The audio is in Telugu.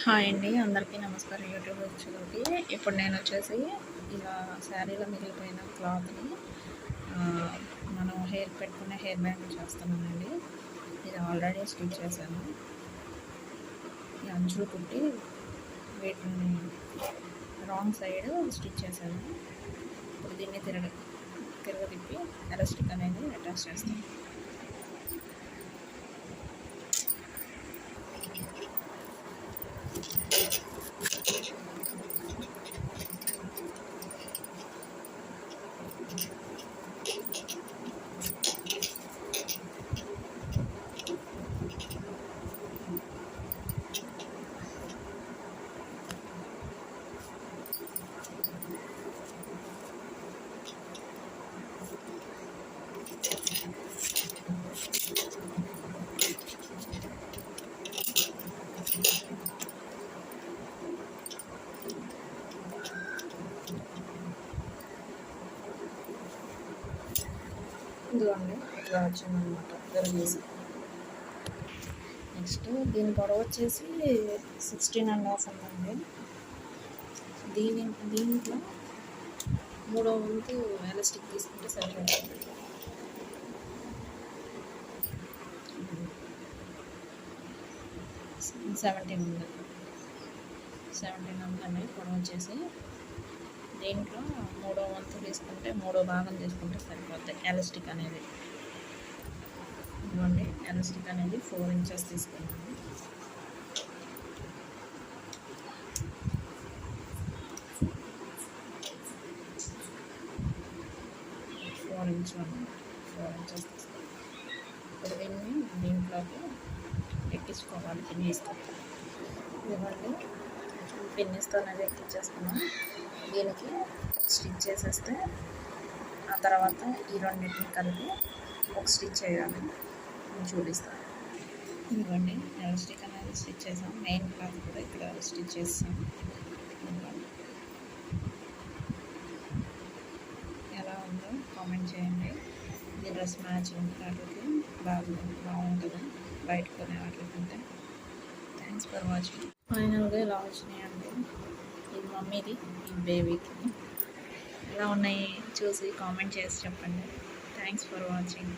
హాయ్ అండి, అందరికీ నమస్కారం. యూట్యూబ్ వచ్చేలోకి ఇప్పుడు నేను వచ్చేసి ఇలా శారీలో మిగిలిపోయిన క్లాత్ని మనం హెయిర్ పెట్టుకునే హెయిర్ బ్యాండ్ చేస్తున్నానండి. ఇది ఆల్రెడీ స్టిచ్ చేశాను. ఈ అంచులు కుట్టి వీటిని రాంగ్ సైడ్ స్టిచ్ చేశాను. ఇప్పుడు దీన్ని తిరగతిప్పి ఎలాస్టిక్ అనేది అటాచ్ చేస్తాను. ఇదిగోండి, ఇట్లా వచ్చిందనమాట దొరికేసి. నెక్స్ట్ దీని పొడవు వచ్చేసి 16.5 ఉందండి. దీంట్లో 3వ వంతు ఎలాస్టిక్ తీసుకుంటే సరిపోతుంది. 17 ఉంది. 17 ఉందండి పొడవు వచ్చేసి. దీంట్లో 3వ వంతు తీసుకుంటే 3వ భాగం తీసుకుంటే సరిపోతాయి ఎలాస్టిక్ అనేది. ఇదిగోండి, ఎలాస్టిక్ అనేది 4 ఇంచెస్ తీసుకున్నాను. ఫోర్ ఇంచెస్ తీసుకున్నాను. ఇప్పుడు దీన్ని దీంట్లోకి ఎక్కించుకోవాలి పిన్నిస్తో. ఇదిగోండి, పిన్నిస్తో అనేది ఎక్కించేసుకున్నాం. దీనికి స్టిచ్ చేసేస్తే ఆ తర్వాత ఈ రెండింటిని కలిపి ఒక స్టిచ్ చేయాలి. నేను చూపిస్తాను. ఇదిగోండి, ఎలాస్టిక్ అనేది స్టిచ్ చేసాం. మెయిన్ క్లాత్ కూడా ఇక్కడ స్టిచ్ చేస్తాం. ఎలా ఉందో కామెంట్ చేయండి. ఇది డ్రెస్ మ్యాచింగ్ వాటికి బాగుంటుంది బయట కొనే వాటికంటే. Thanks for watching. ఫైనల్గా ఇలా వచ్చినాయండి. ఇది మమ్మీది, ఇది బేబీకి. ఎలా ఉన్నాయి చూసి కామెంట్ చేసి చెప్పండి. Thanks for watching.